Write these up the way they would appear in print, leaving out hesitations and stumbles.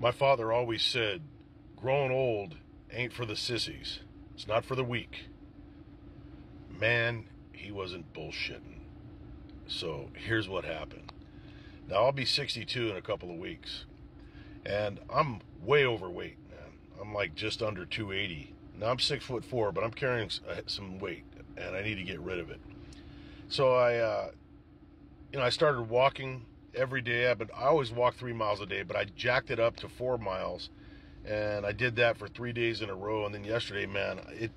My father always said, growing old ain't for the sissies. It's not for the weak. Man, he wasn't bullshitting. So here's what happened. Now I'll be 62 in a couple of weeks. And I'm way overweight, man. I'm like just under 280. Now I'm 6'4", but I'm carrying some weight and I need to get rid of it. So I started walking every day. I always walk 3 miles a day, but I jacked it up to 4 miles, and I did that for 3 days in a row. And then yesterday, man, it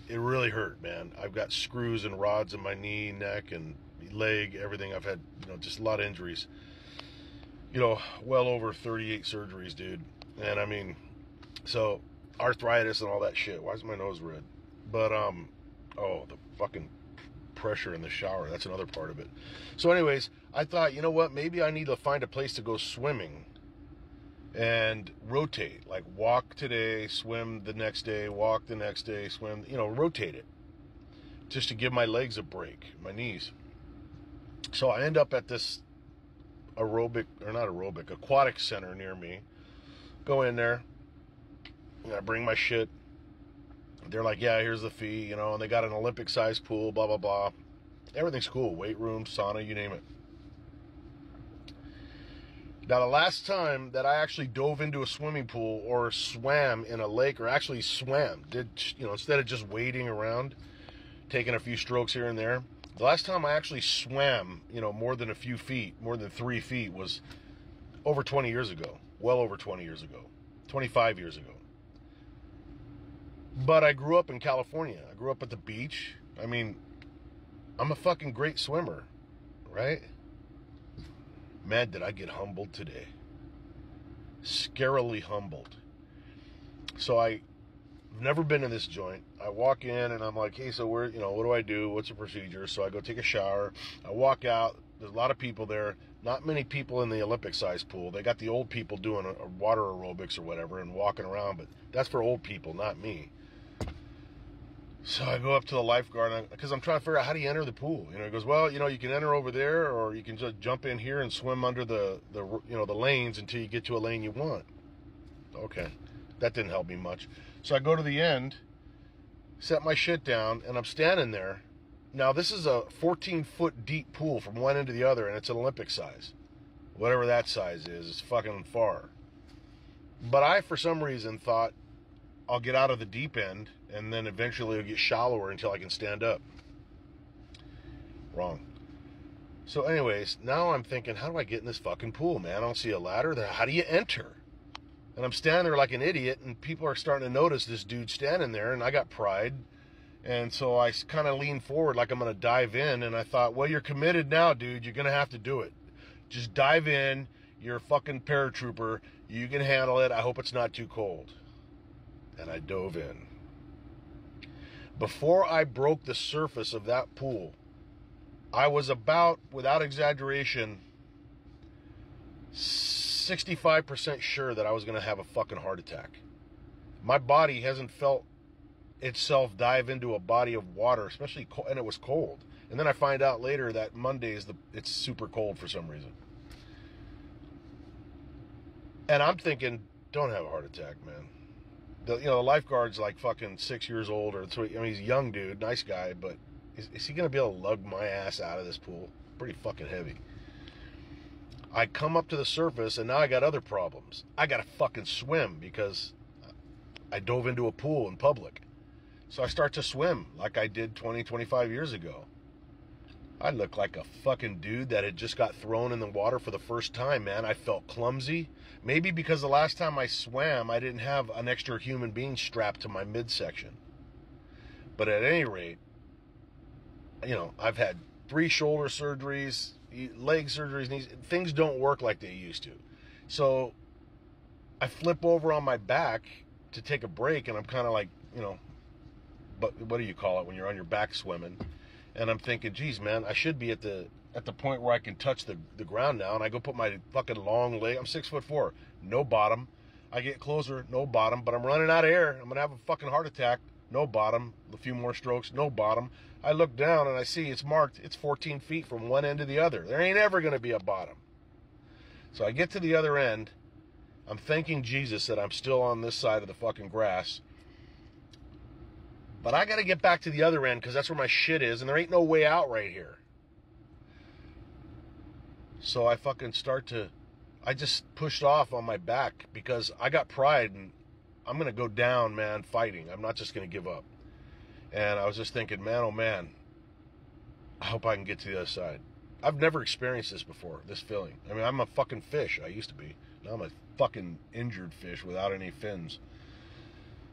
really hurt, man. I've got screws and rods in my knee, neck, and leg, everything. I've had, just a lot of injuries. Well over 38 surgeries, dude. And I mean, so arthritis and all that shit. Why is my nose red? But the fucking pressure in the shower, that's another part of it. So anyways, I thought, you know what, maybe I need to find a place to go swimming and rotate, like walk today, swim the next day, walk the next day, swim, rotate it, just to give my legs a break, my knees. So I end up at this aquatic center near me. Go in there, I bring my shit. They're like, yeah, here's the fee, and they got an Olympic sized pool, blah, blah, blah. Everything's cool. Weight room, sauna, you name it. Now, the last time that I actually dove into a swimming pool or swam in a lake, or actually swam, instead of just wading around, taking a few strokes here and there, the last time I actually swam, more than a few feet, more than 3 feet, was over 20 years ago. Well over 20 years ago. 25 years ago. But I grew up in California. I grew up at the beach. I mean, I'm a fucking great swimmer, right? Man, did I get humbled today. Scarily humbled. So I've never been in this joint. I walk in and I'm like, hey, so what do I do? What's the procedure? So I go take a shower. I walk out. There's a lot of people there. Not many people in the Olympic size pool. They got the old people doing a water aerobics or whatever and walking around, but that's for old people, not me. So I go up to the lifeguard because I'm trying to figure out how do you enter the pool. He goes, well, you can enter over there, or you can just jump in here and swim under the lanes until you get to a lane you want. Okay, that didn't help me much. So I go to the end, set my shit down, and I'm standing there. Now this is a 14-foot deep pool from one end to the other, and it's an Olympic size, whatever that size is. It's fucking far. But I, for some reason, thought I'll get out of the deep end, and then eventually it'll get shallower until I can stand up. Wrong. So anyways, now I'm thinking, how do I get in this fucking pool, man? I don't see a ladder. How do you enter? And I'm standing there like an idiot, and people are starting to notice this dude standing there, and I got pride. And so I kind of leaned forward like I'm going to dive in, and I thought, well, you're committed now, dude. You're going to have to do it. Just dive in. You're a fucking paratrooper. You can handle it. I hope it's not too cold. And I dove in. Before I broke the surface of that pool, I was about, without exaggeration, 65% sure that I was going to have a fucking heart attack. My body hasn't felt itself dive into a body of water, especially cold, and it was cold. And then I find out later that Monday it's super cold for some reason. And I'm thinking, don't have a heart attack, man. The lifeguard's like fucking 6 years old, or so. I mean, he's a young dude, nice guy, but is he gonna be able to lug my ass out of this pool? Pretty fucking heavy. I come up to the surface, and now I got other problems. I gotta fucking swim because I dove into a pool in public. So I start to swim like I did 20, 25 years ago. I look like a fucking dude that had just got thrown in the water for the first time, man. I felt clumsy. Maybe because the last time I swam, I didn't have an extra human being strapped to my midsection. But at any rate, I've had 3 shoulder surgeries, leg surgeries, knees. Things don't work like they used to. So I flip over on my back to take a break, and I'm kind of like, but what do you call it when you're on your back swimming? And I'm thinking, geez, man, I should be at the point where I can touch the ground now. And I go put my fucking long leg. I'm 6'4", no bottom. I get closer, no bottom. But I'm running out of air. I'm gonna have a fucking heart attack. No bottom. A few more strokes, no bottom. I look down and I see it's marked. It's 14 feet from one end to the other. There ain't ever gonna be a bottom. So I get to the other end. I'm thanking Jesus that I'm still on this side of the fucking grass. But I got to get back to the other end because that's where my shit is, and there ain't no way out right here. So I just pushed off on my back because I got pride, and I'm going to go down, man, fighting. I'm not just going to give up. And I was just thinking, man, oh man, I hope I can get to the other side. I've never experienced this before, this feeling. I mean, I'm a fucking fish. I used to be. Now I'm a fucking injured fish without any fins.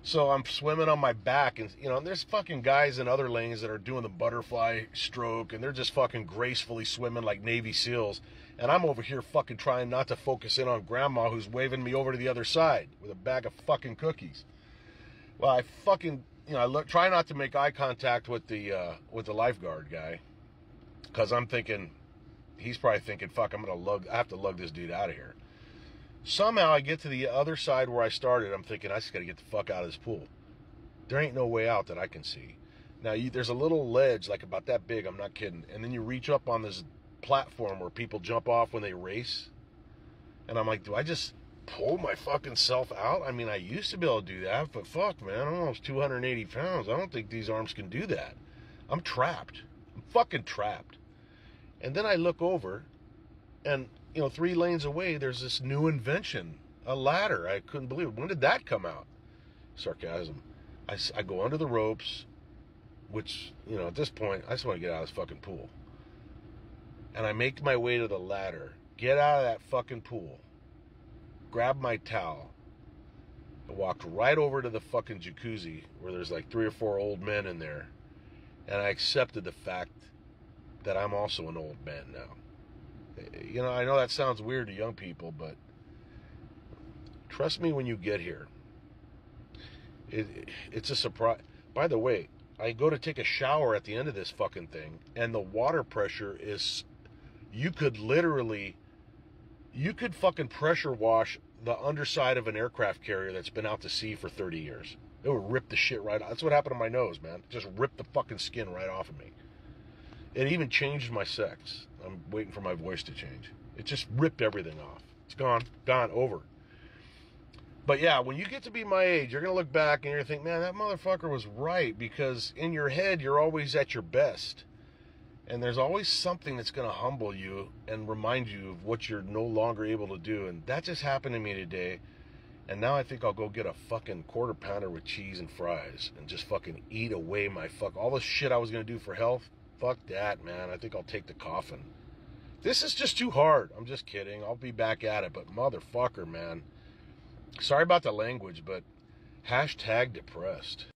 So I'm swimming on my back, and, there's fucking guys in other lanes that are doing the butterfly stroke, and they're just fucking gracefully swimming like Navy SEALs. And I'm over here fucking trying not to focus in on grandma who's waving me over to the other side with a bag of fucking cookies. Well, I fucking, try not to make eye contact with the lifeguard guy, because I'm thinking, he's probably thinking, fuck, I have to lug this dude out of here. Somehow I get to the other side where I started. I'm thinking, I just got to get the fuck out of this pool. There ain't no way out that I can see. Now, there's a little ledge, like about that big, I'm not kidding. And then you reach up on this platform where people jump off when they race. And I'm like, do I just pull my fucking self out? I mean, I used to be able to do that, but fuck, man, I'm almost 280 pounds. I don't think these arms can do that. I'm trapped. I'm fucking trapped. And then I look over, and 3 lanes away, there's this new invention, a ladder. I couldn't believe it. When did that come out? Sarcasm. I go under the ropes, which, at this point, I just want to get out of this fucking pool. And I make my way to the ladder, get out of that fucking pool, grab my towel, and walked right over to the fucking jacuzzi where there's like 3 or 4 old men in there. And I accepted the fact that I'm also an old man now. I know that sounds weird to young people, but trust me when you get here. It's a surprise. By the way, I go to take a shower at the end of this fucking thing, and the water pressure is, you could fucking pressure wash the underside of an aircraft carrier that's been out to sea for 30 years. It would rip the shit right off. That's what happened to my nose, man. Just ripped the fucking skin right off of me. It even changed my sex. I'm waiting for my voice to change. It just ripped everything off. It's gone, over. But yeah, when you get to be my age, you're going to look back and you're going to think, man, that motherfucker was right, because in your head, you're always at your best. And there's always something that's going to humble you and remind you of what you're no longer able to do. And that just happened to me today. And now I think I'll go get a fucking quarter pounder with cheese and fries and just fucking eat away all the shit I was going to do for health. Fuck that, man. I think I'll take the coffin. This is just too hard. I'm just kidding. I'll be back at it. But motherfucker, man. Sorry about the language, but #depressed.